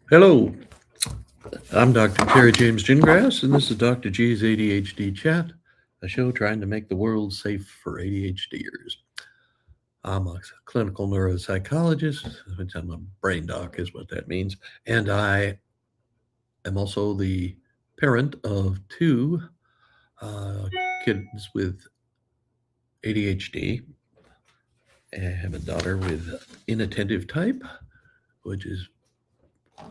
Hello, I'm Dr. Terry James Gingrass, and this is Dr. G's ADHD Chat, a show trying to make the world safe for ADHDers. I'm a clinical neuropsychologist, which I'm a brain doc, is what that means, and I am also the parent of two uh, kids with ADHD. I have a daughter with inattentive type, which is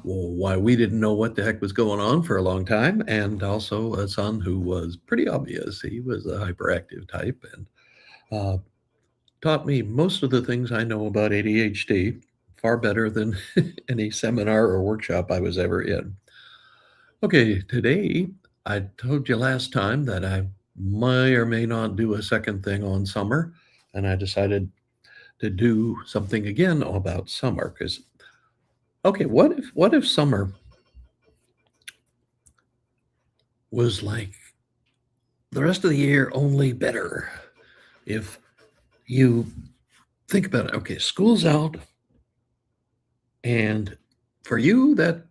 why we didn't know what the heck was going on for a long time, and also a son who was pretty obvious. He was a hyperactive type and uh, taught me most of the things I know about ADHD far better than any seminar or workshop I was ever in. Okay, today I told you last time that I may or may not do a second thing on summer, and I decided to do something again about summer because okay, what if summer was like the rest of the year only better? If you think about it, okay, school's out, and for you, that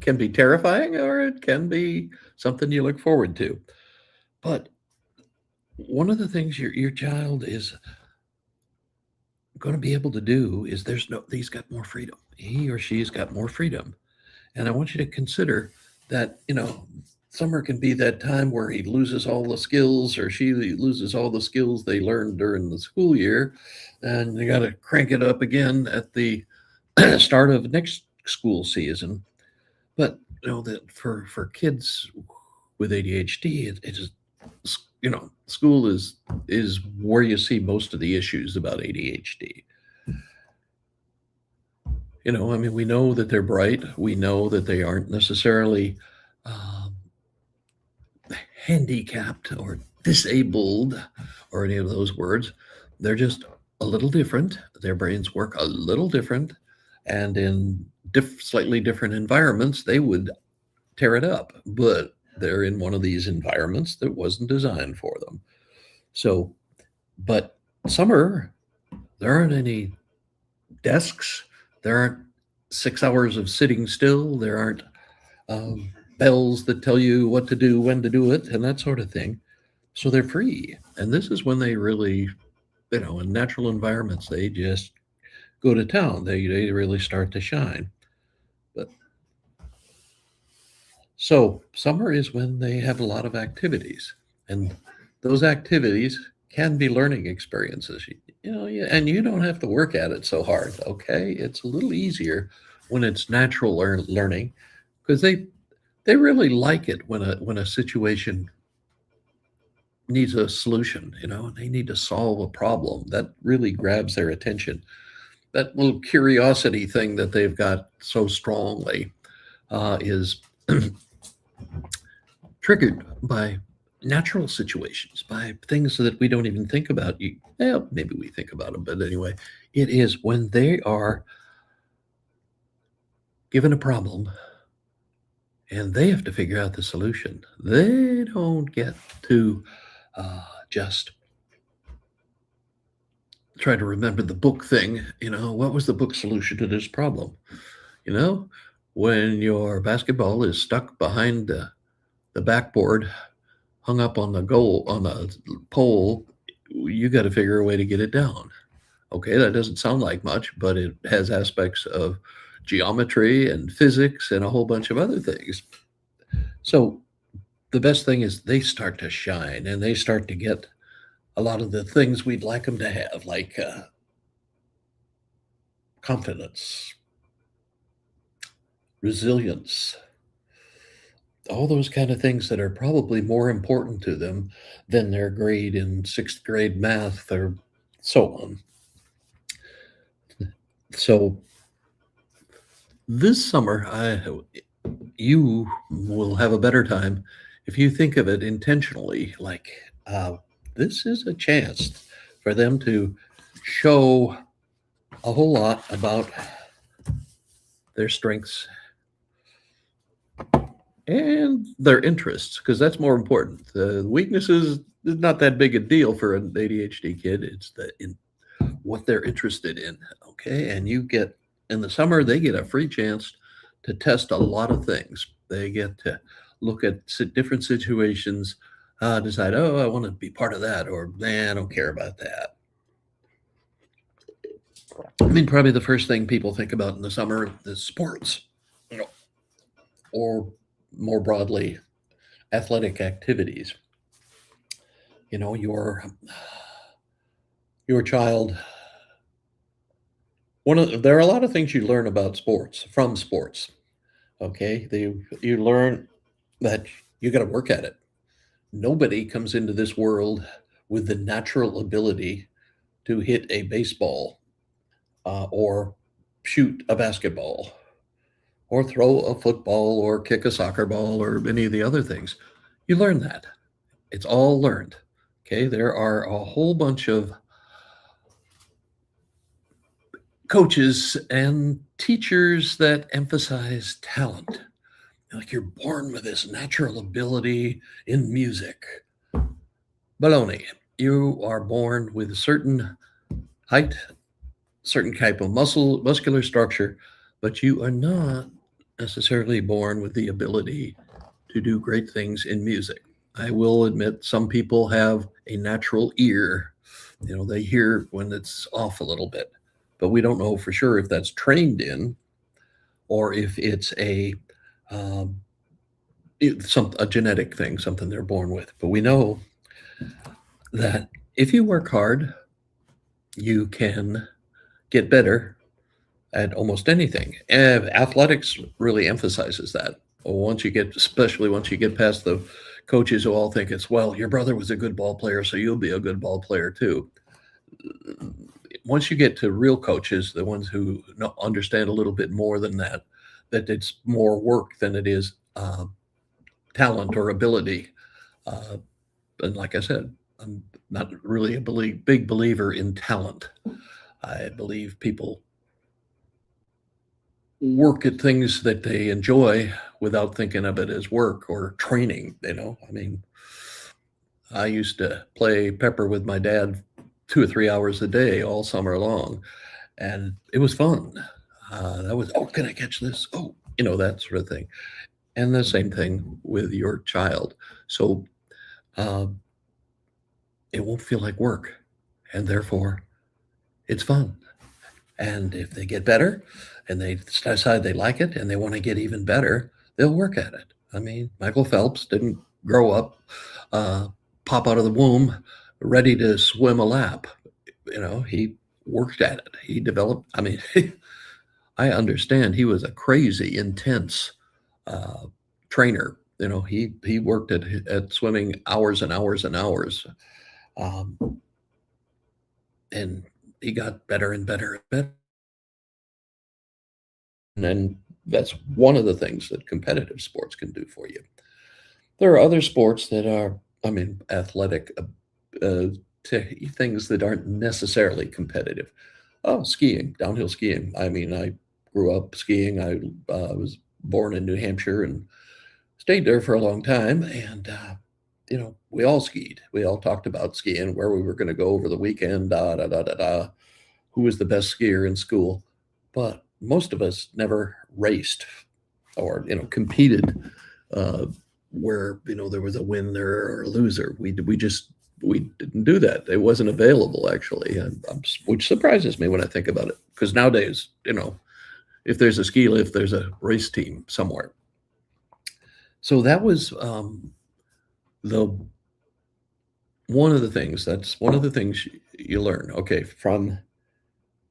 can be terrifying or it can be something you look forward to. But one of the things your child is going to be able to do is he's got more freedom. He or she's got more freedom. And I want you to consider that, summer can be that time where he loses all the skills or she loses all the skills they learned during the school year. And you got to crank it up again at the start of next school season. But, that for kids with ADHD, it is, school is where you see most of the issues about ADHD. I mean, we know that they're bright. We know that they aren't necessarily um, handicapped or disabled or any of those words. They're just a little different. Their brains work a little different. And in slightly different environments, they would tear it up. But they're in one of these environments that wasn't designed for them. So, but summer, there aren't any desks. There aren't 6 hours of sitting still. There aren't bells that tell you what to do, when to do it, and that sort of thing. So they're free. And this is when they really, in natural environments, they just go to town. They really start to shine. But so summer is when they have a lot of activities. And those activities can be learning experiences. And you don't have to work at it so hard, okay? It's a little easier when it's natural learning because they really like it when a situation needs a solution, and they need to solve a problem that really grabs their attention. That little curiosity thing that they've got so strongly is triggered by natural situations, by things that we don't even think about. Maybe we think about them, but anyway, it is when they are given a problem and they have to figure out the solution. They don't get to just try to remember the book thing. What was the book solution to this problem? When your basketball is stuck behind the backboard, hung up on the goal on a pole, you got to figure a way to get it down. Okay, that doesn't sound like much, but it has aspects of geometry and physics and a whole bunch of other things. So the best thing is they start to shine and they start to get a lot of the things we'd like them to have, like confidence, resilience, all those kind of things that are probably more important to them than their grade in sixth grade math or so on. So this summer, you will have a better time if you think of it intentionally, like this is a chance for them to show a whole lot about their strengths and their interests, because that's more important. The weaknesses is not that big a deal for an ADHD kid. It's what they're interested in. Okay, and you get in the summer they get a free chance to test a lot of things. They get to look at different situations, decide, oh, I want to be part of that, or man, I don't care about that. I mean, probably the first thing people think about in the summer is sports, you know, or more broadly, athletic activities. You know, your child. There are a lot of things you learn about sports from sports. Okay, you learn that you got to work at it. Nobody comes into this world with the natural ability to hit a baseball or shoot a basketball or throw a football or kick a soccer ball or any of the other things. You learn that. It's all learned. Okay, there are a whole bunch of coaches and teachers that emphasize talent. Like you're born with this natural ability in music. Baloney. You are born with a certain height, certain type of muscular structure, but you are not necessarily born with the ability to do great things in music. I will admit some people have a natural ear. You know, they hear when it's off a little bit, but we don't know for sure if that's trained in or if it's um, a genetic thing, something they're born with. But we know that if you work hard, you can get better at almost anything. And athletics really emphasizes that. Especially once you get past the coaches who all think it's, well, your brother was a good ball player, so you'll be a good ball player too. Once you get to real coaches, the ones who understand a little bit more than that, that it's more work than it is talent or ability. And like I said, I'm not really a big believer in talent. I believe people work at things that they enjoy without thinking of it as work or training. I mean, I used to play pepper with my dad 2 or 3 hours a day all summer long, and it was fun. That was, oh, can I catch this? Oh, that sort of thing. And the same thing with your child. So uh, it won't feel like work, and therefore it's fun. And if they get better and they decide they like it and they want to get even better, they'll work at it. I mean, Michael Phelps didn't grow up, uh, pop out of the womb ready to swim a lap. He worked at it. He developed, I mean, I understand he was a crazy, intense uh, trainer. He worked at swimming hours and hours and hours. Um, and he got better and better and better. And that's one of the things that competitive sports can do for you. There are other sports that are, I mean, athletic uh, things that aren't necessarily competitive. Oh, skiing, downhill skiing. I mean, I grew up skiing. I was born in New Hampshire and stayed there for a long time. And, we all skied. We all talked about skiing, where we were going to go over the weekend, da, da, da, da, da, who was the best skier in school. But most of us never raced or competed uh, where there was a winner or a loser. We didn't do that. It wasn't available actually, which surprises me when I think about it. Because nowadays, if there's a ski lift, there's a race team somewhere. So that was the one of the things. That's one of the things you learn. Okay, from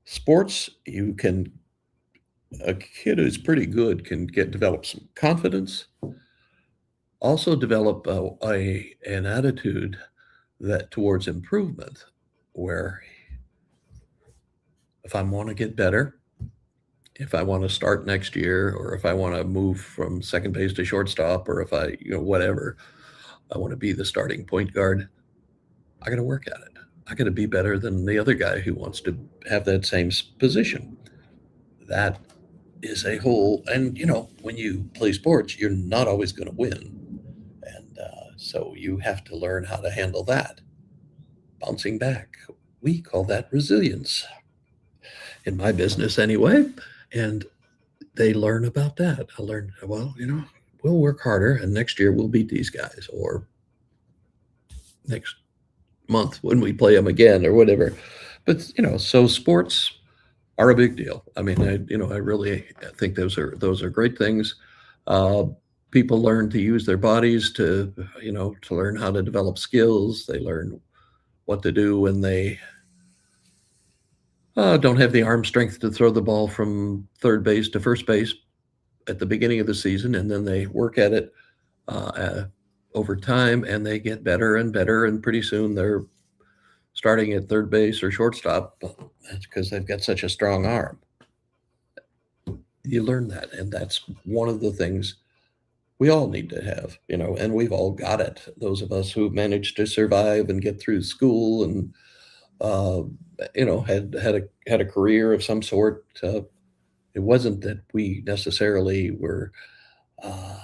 sports, a kid who's pretty good can develop some confidence, also develop an attitude that towards improvement, where if I want to get better, if I want to start next year, or if I want to move from second base to shortstop, or if whatever, I want to be the starting point guard, I got to work at it. I got to be better than the other guy who wants to have that same position. That is a whole, and when you play sports, you're not always going to win. And so you have to learn how to handle that. Bouncing back. We call that resilience in my business anyway. And they learn about that. I learned, well, we'll work harder and next year we'll beat these guys, or next month when we play them again or whatever. But, so sports are a big deal. I mean, I really think those are great things. Uh, People learn to use their bodies to learn how to develop skills. They learn what to do when they don't have the arm strength to throw the ball from third base to first base at the beginning of the season, and then they work at it uh, uh, over time, and they get better and better, and pretty soon they're starting at third base or shortstop. That's because they've got such a strong arm. You learn that, and that's one of the things we all need to have, and we've all got it. Those of us who managed to survive and get through school and uh, had a career of some sort. It wasn't that we necessarily were uh,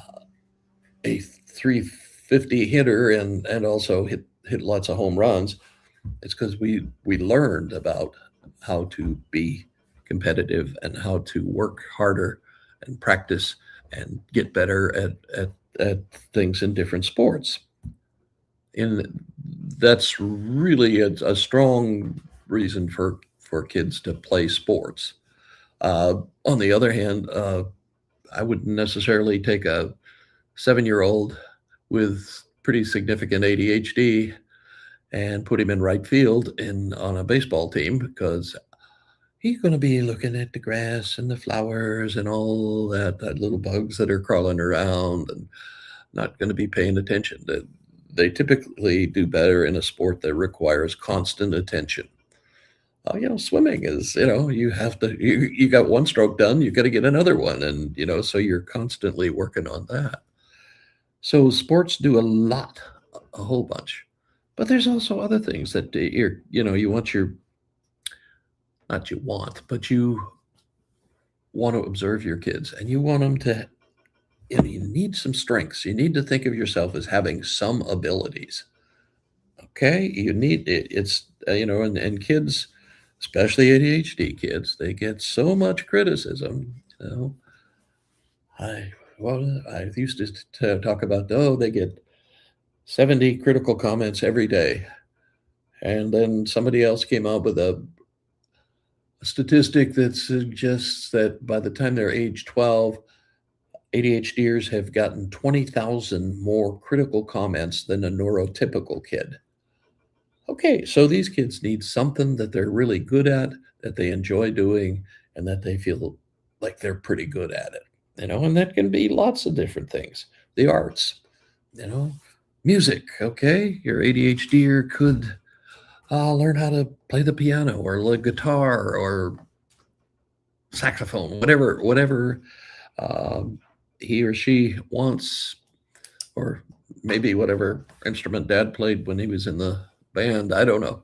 a 350 hitter and also hit lots of home runs. It's because we learned about how to be competitive and how to work harder and practice and get better at things in different sports. And that's really a strong reason for kids to play sports. On the other hand, I wouldn't necessarily take a 7-year old with pretty significant ADHD and put him in right field on a baseball team, because he's going to be looking at the grass and the flowers and all that little bugs that are crawling around, and not going to be paying attention. They typically do better in a sport that requires constant attention. Swimming is, you have to, you got one stroke done, you got to get another one. And, so you're constantly working on that. So sports do a lot, a whole bunch. But there's also other things that you want not you want, but you want to observe your kids, and you want them to, you need some strengths. You need to think of yourself as having some abilities. Okay. You need it. It's, and kids, especially ADHD kids, they get so much criticism. You know, I used to talk about, they get 70 critical comments every day. And then somebody else came out with a statistic that suggests that by the time they're age 12, ADHDers have gotten 20,000 more critical comments than a neurotypical kid. Okay, so these kids need something that they're really good at, that they enjoy doing, and that they feel like they're pretty good at it. And that can be lots of different things. The arts, you know, music. Okay, your ADHDer could learn how to play the piano or the guitar or saxophone, whatever he or she wants, or maybe whatever instrument dad played when he was in the band. I don't know.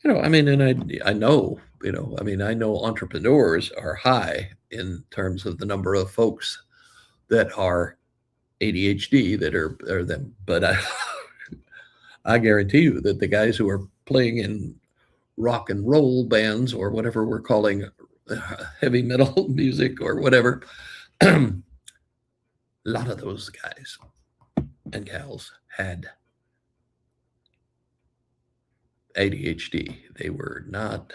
I mean, and I know, I know entrepreneurs are high in terms of the number of folks that are ADHD that are them. But I guarantee you that the guys who are playing in rock and roll bands, or whatever we're calling heavy metal music or whatever, a lot of those guys and gals had ADHD. They were not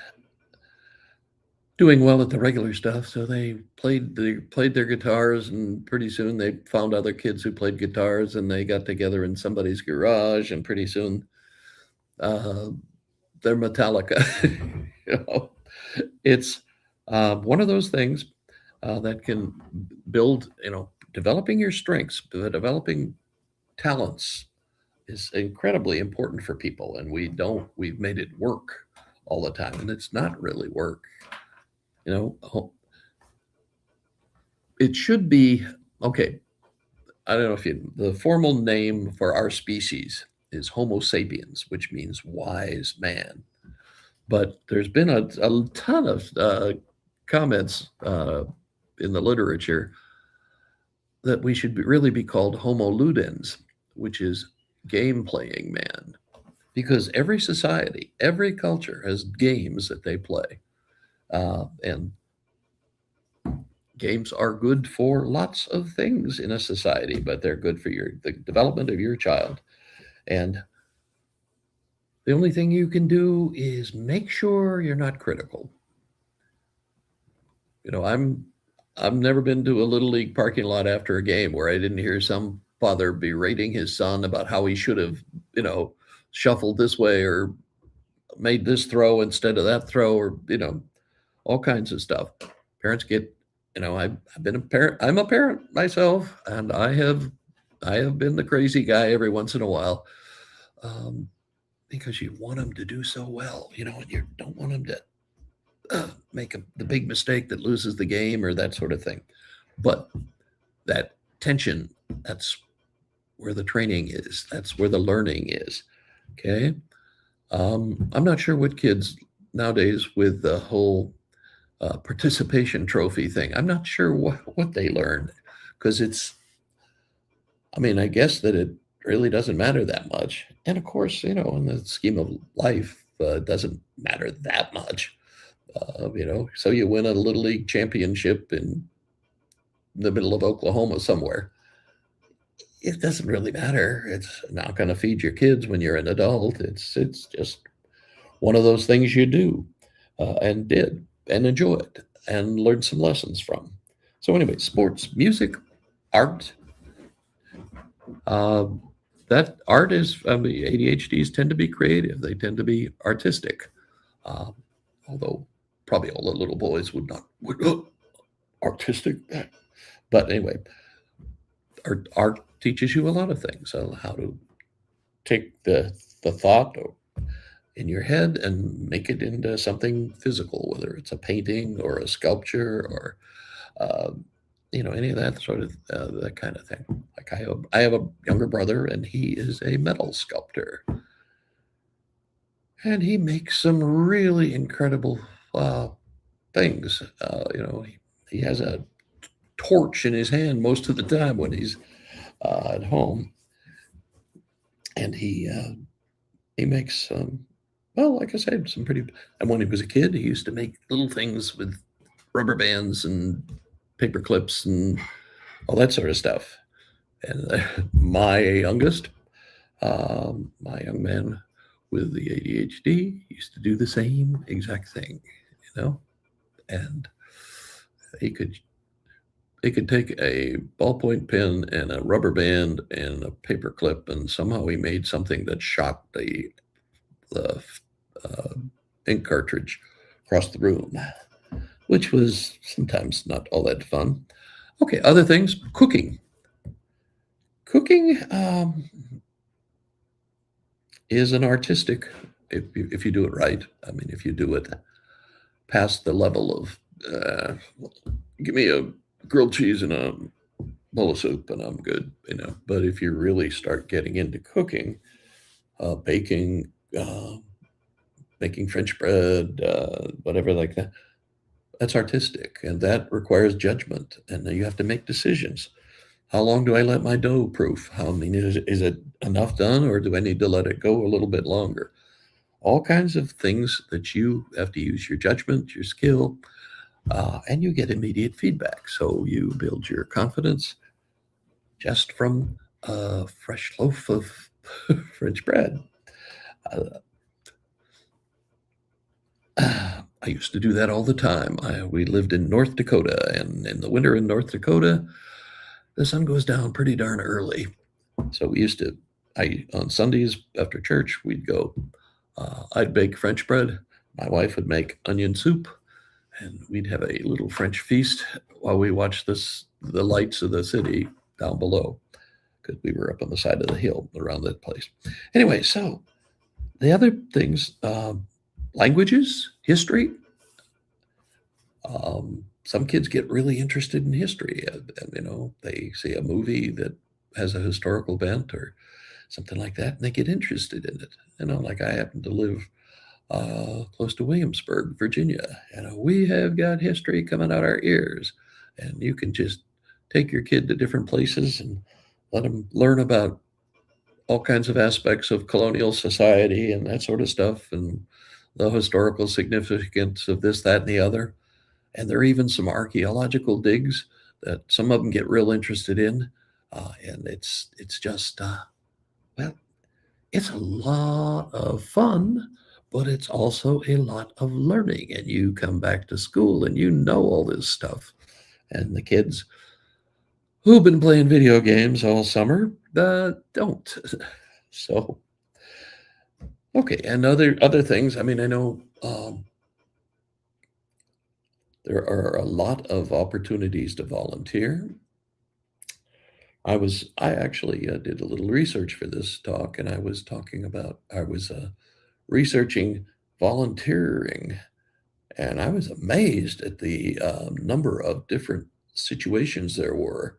doing well at the regular stuff, so they played their guitars, and pretty soon they found other kids who played guitars, and they got together in somebody's garage, and pretty soon uh, they're Metallica. you know, it's one of those things that can build. Developing your strengths, developing talents is incredibly important for people, and we've made it work all the time, and it's not really work. It should be okay. I don't know if the formal name for our species is Homo sapiens, which means wise man. But there's been a ton of comments in the literature that we should really be called Homo ludens, which is game playing man, because every society, every culture has games that they play, and Games are good for lots of things in a society, but they're good for the development of your child. And the only thing you can do is make sure you're not critical. I've never been to a little league parking lot after a game where I didn't hear some father berating his son about how he should have, you know, shuffled this way or made this throw instead of that throw, or all kinds of stuff. Parents get, I've been a parent. I'm a parent myself, and I have been the crazy guy every once in a while, um, because you want them to do so well, and you don't want them to make the big mistake that loses the game or that sort of thing. But that tension, that's where the training is. That's where the learning is. Okay. I'm not sure what kids nowadays with the whole participation trophy thing. I'm not sure what they learned, because I mean, I guess that it really doesn't matter that much. And of course, in the scheme of life, it doesn't matter that much. So you win a little league championship in the middle of Oklahoma somewhere. It doesn't really matter. It's not going to feed your kids when you're an adult. It's just one of those things you do, and did and enjoyed and learned some lessons from. So anyway, sports, music, art. Uh, that art is, ADHDs tend to be creative. They tend to be artistic. Uh, Although probably all the little boys would not artistic. But anyway, art teaches you a lot of things on how to take the thought in your head and make it into something physical, whether it's a painting or a sculpture or uh, any of that sort of that kind of thing. Like I have a younger brother, and he is a metal sculptor, and he makes some really incredible uh, things. He has a torch in his hand most of the time when he's at home, and he makes well, like I said, some pretty. And when he was a kid, he used to make little things with rubber bands and paper clips and all that sort of stuff. And my youngest, my young man with the ADHD, used to do the same exact thing, and he could take a ballpoint pen and a rubber band and a paper clip, and somehow he made something that shot the uh, ink cartridge across the room, which was sometimes not all that fun. Okay, other things, cooking. Cooking is an artistic, if you do it right. I mean, if you do it past the level of, give me a grilled cheese and a bowl of soup and I'm good, But if you really start getting into cooking, baking, making French bread, whatever like that, that's artistic, and that requires judgment, and you have to make decisions. How long do I let my dough proof? Is it enough done, or do I need to let it go a little bit longer? All kinds of things that you have to use your judgment, your skill, and you get immediate feedback. So you build your confidence just from a fresh loaf of French bread. I used to do that all the time. We lived in North Dakota, and in the winter in North Dakota, the sun goes down pretty darn early. So we used to, on Sundays after church, we'd go. I'd bake French bread. My wife would make onion soup, and we'd have a little French feast while we watched the lights of the city down below, because we were up on the side of the hill around that place. Anyway, so the other things, languages, history. Some kids get really interested in history, and they see a movie that has a historical bent or something like that, and they get interested in it. Like I happen to live close to Williamsburg, Virginia. We have got history coming out our ears, and you can just take your kid to different places and let them learn about all kinds of aspects of colonial society and that sort of stuff, and the historical significance of this, that, and the other. And there are even some archaeological digs that some of them get real interested in. And it's just, well, it's a lot of fun, but it's also a lot of learning. And you come back to school and you know all this stuff. And the kids who've been playing video games all summer don't. So, okay. And other things. I mean, I know there are a lot of opportunities to volunteer. I actually did a little research for this talk, and I was researching volunteering, and I was amazed at the number of different situations there were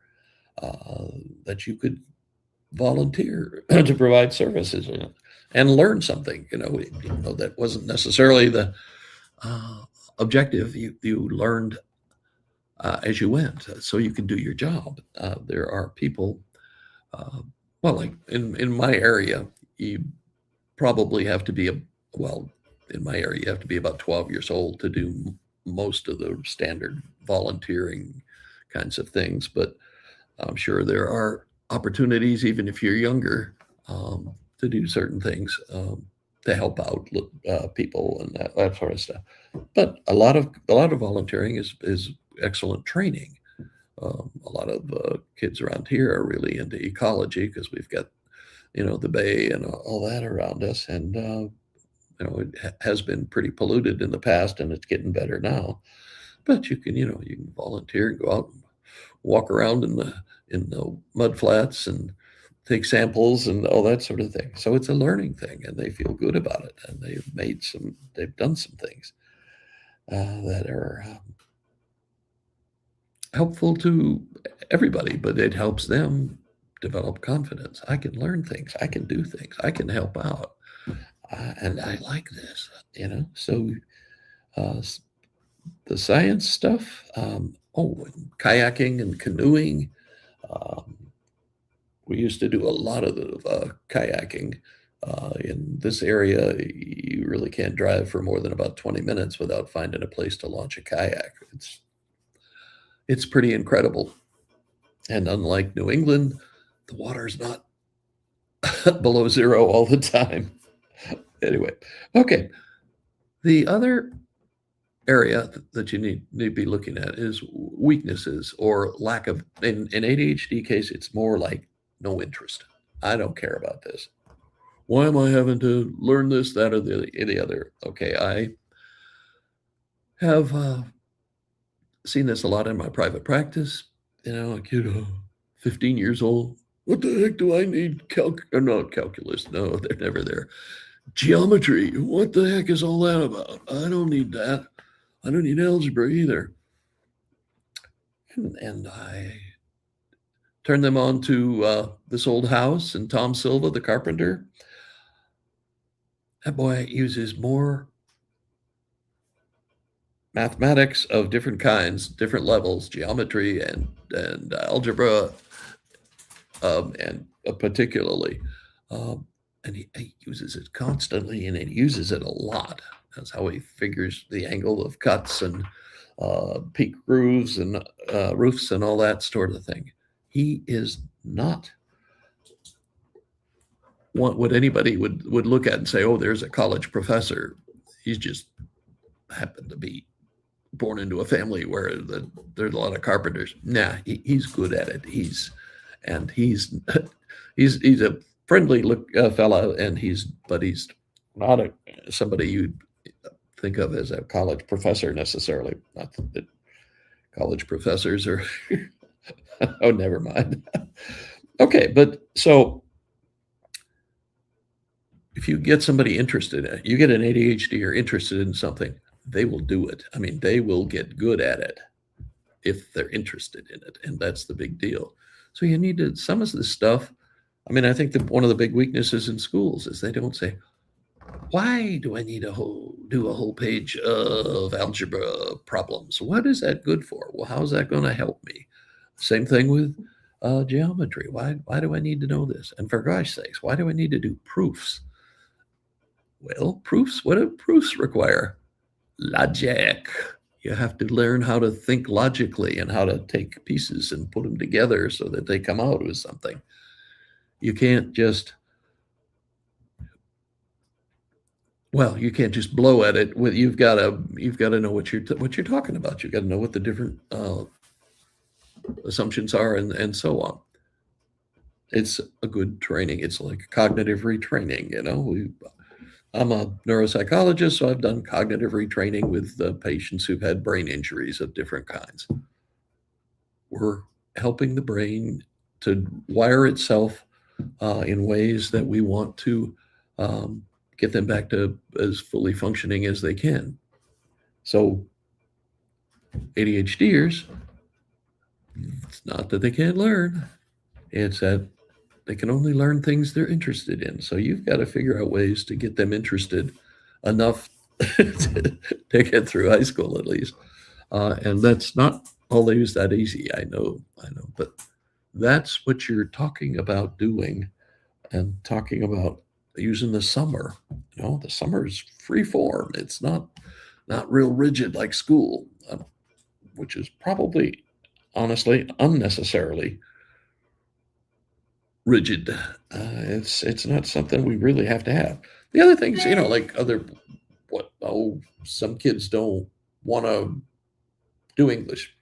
uh, that you could volunteer to provide services and learn something. Even though that wasn't necessarily the uh, objective, you learned as you went, so you can do your job. There are people, uh, well, like in my area, you probably have to be well, in my area, you have to be about 12 years old to do most of the standard volunteering kinds of things. But I'm sure there are opportunities, even if you're younger, to do certain things to help out people and that sort of stuff. But a lot of volunteering is excellent training. A lot of kids around here are really into ecology because we've got the bay and all that around us, and it has been pretty polluted in the past, and it's getting better now. But you can volunteer and go out and walk around in the mud flats and take samples and all that sort of thing. So it's a learning thing, and they feel good about it, and they've done some things that are helpful to everybody, but it helps them develop confidence. I can learn things. I can do things. I can help out, and I like this. So uh, the science stuff. And kayaking and canoeing. Um, we used to do a lot of the kayaking. In this area, you really can't drive for more than about 20 minutes without finding a place to launch a kayak. It's pretty incredible. And unlike New England, the water's not below zero all the time. Anyway, okay. The other area that you need to be looking at is weaknesses or lack of. In ADHD case, it's more like no interest. I don't care about this. Why am I having to learn this, that, or the other? Okay, I have seen this a lot in my private practice. A kid, 15 years old. What the heck do I need? Not calculus. No, they're never there. Geometry. What the heck is all that about? I don't need that. I don't need algebra either. And I turned them on to This Old House and Tom Silva, the carpenter. That boy uses more mathematics of different kinds, different levels, geometry and algebra, and particularly, and he uses it constantly, and he uses it a lot. That's how he figures the angle of cuts and peak grooves and roofs and all that sort of thing. He is not what anybody would look at and say, oh, there's a college professor. He's just happened to be born into a family where there's a lot of carpenters. Nah, he's good at it. He's he's a friendly fella, and he's not somebody you'd think of as a college professor necessarily. Not that college professors are. Oh, never mind. Okay, but so if you get somebody interested in it, you get an ADHD or interested in something, they will do it. I mean, they will get good at it if they're interested in it, and that's the big deal. So you need to some of this stuff. I mean, I think that one of the big weaknesses in schools is they don't say, why do I need do a whole page of algebra problems? What is that good for? Well, how's that going to help me? Same thing with geometry. Why do I need to know this? And for gosh sakes, why do I need to do proofs? Well, proofs. What do proofs require? Logic. You have to learn how to think logically and how to take pieces and put them together so that they come out with something. You can't just, well, you can't just blow at it. You've got to know what you're talking about. You've got to know what the different assumptions are, and so on. It's a good training. It's like cognitive retraining. I'm a neuropsychologist, so I've done cognitive retraining with patients who've had brain injuries of different kinds. We're helping the brain to wire itself in ways that we want to get them back to as fully functioning as they can. So ADHDers, it's not that they can't learn, it's that they can only learn things they're interested in. So you've got to figure out ways to get them interested enough to get through high school at least. And that's not always that easy. I know, but that's what you're talking about doing, and talking about using the summer. The summer is free form. It's not real rigid like school, which is probably, honestly, unnecessarily rigid. It's not something we really have to have. The other things, like some kids don't want to do English.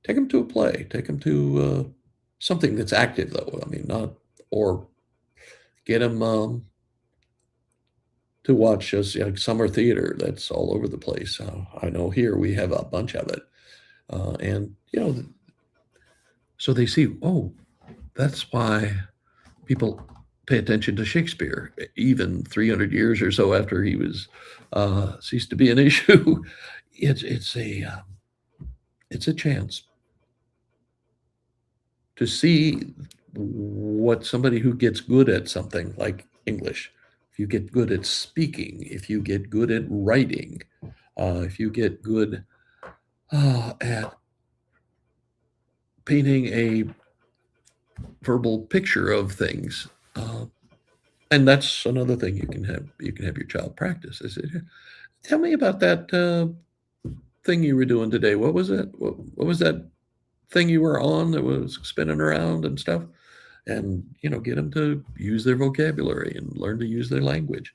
Take them to a play. Take them to something that's active, though. I mean, not, or get them to watch us like summer theater. That's all over the place. I know here we have a bunch of it, and so they see, oh, that's why people pay attention to Shakespeare, even 300 years or so after he was ceased to be an issue. It's a chance to see what somebody who gets good at something like English, if you get good at speaking, if you get good at writing, if you get good at painting a verbal picture of things, and that's another thing you can have your child practice. I said, tell me about that thing you were doing today. What was it? What was that thing you were on that was spinning around and stuff? And get them to use their vocabulary and learn to use their language.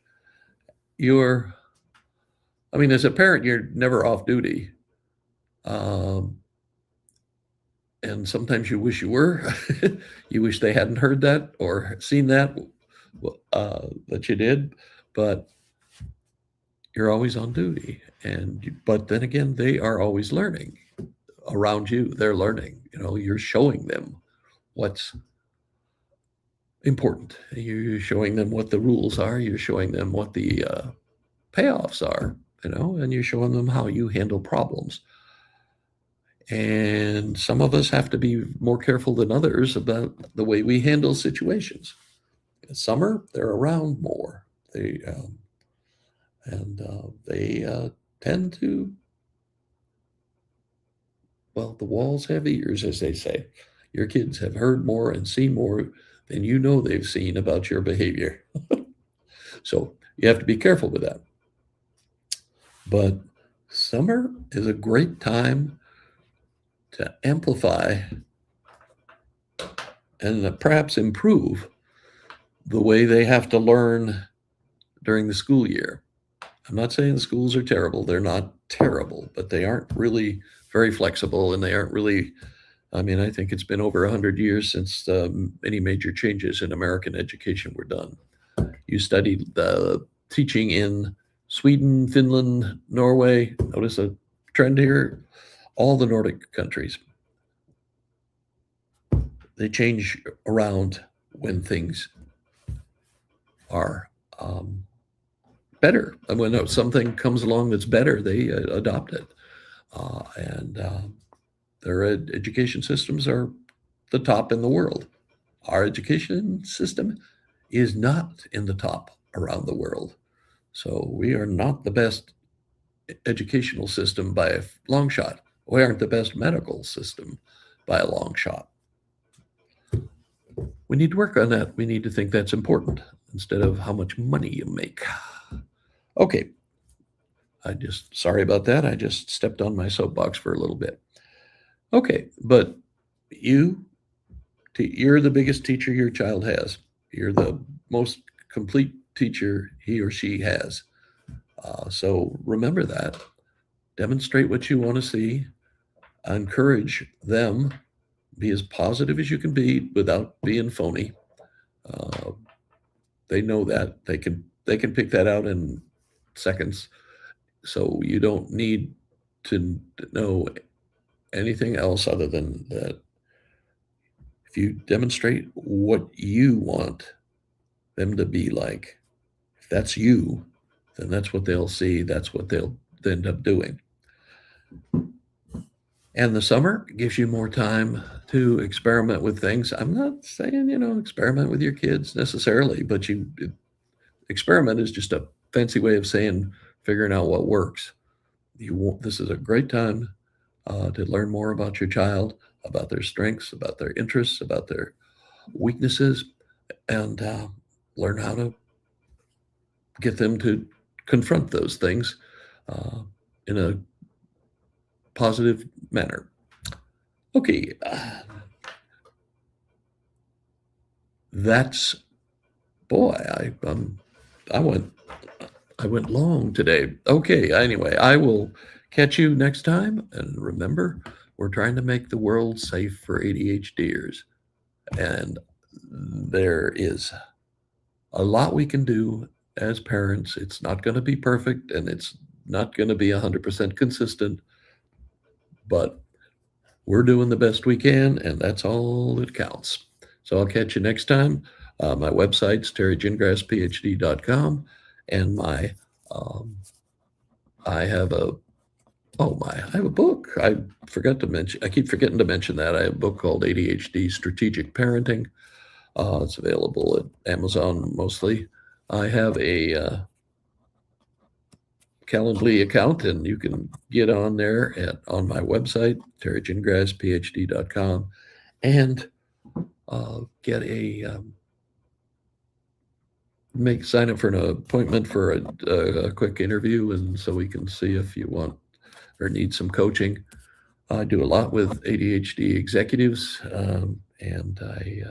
As a parent, you're never off duty. And sometimes you wish you were. You wish they hadn't heard that or seen that you did, but you're always on duty. But then again, they are always learning around you. They're learning. You're showing them what's important. You're showing them what the rules are. You're showing them what the payoffs are. And you're showing them how you handle problems. And some of us have to be more careful than others about the way we handle situations. In summer, they're around more. They tend to, well, the walls have ears, as they say. Your kids have heard more and seen more than they've seen about your behavior. So you have to be careful with that. But summer is a great time to amplify and perhaps improve the way they have to learn during the school year. I'm not saying the schools are terrible. They're not terrible, but they aren't really very flexible, and they aren't really, I think it's been over 100 years since any major changes in American education were done. You studied the teaching in Sweden, Finland, Norway. Notice a trend here. All the Nordic countries, they change around when things are better. And when something comes along that's better, they adopt it. Their education systems are the top in the world. Our education system is not in the top around the world. So we are not the best educational system by a long shot. We aren't the best medical system by a long shot. We need to work on that. We need to think that's important instead of how much money you make. Okay. sorry about that. I just stepped on my soapbox for a little bit. Okay, but you're the biggest teacher your child has. You're the most complete teacher he or she has. So remember that. Demonstrate what you want to see. Encourage them. Be as positive as you can be without being phony. Uh, they know that they can pick that out in seconds. So you don't need to know anything else other than that. If you demonstrate what you want them to be like, if that's you, then that's what they'll see. That's what they'll end up doing. And the summer gives you more time to experiment with things. I'm not saying, experiment with your kids necessarily, but experiment is just a fancy way of saying figuring out what works. This is a great time to learn more about your child, about their strengths, about their interests, about their weaknesses, and learn how to get them to confront those things in a positive manner. Okay, that's boy. I went long today. Okay, anyway, I will catch you next time, and remember, we're trying to make the world safe for ADHDers, and there is a lot we can do as parents. It's not going to be perfect, and it's not going to be 100% consistent, but we're doing the best we can, and that's all that counts. So I'll catch you next time. My website's terrygingrassphd.com, and I have a book. I keep forgetting to mention that. I have a book called ADHD Strategic Parenting. It's available at Amazon mostly. I have a Calendly account, and you can get on there on my website, terrygingrassphd.com, and get sign up for an appointment for a quick interview, and so we can see if you want or need some coaching. I do a lot with ADHD executives, and I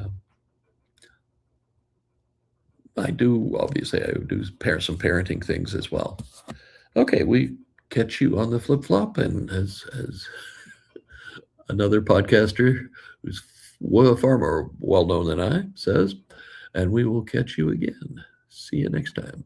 do some parenting things as well. Okay, we catch you on the flip-flop, and as another podcaster who's far more well-known than I says, and we will catch you again. See you next time.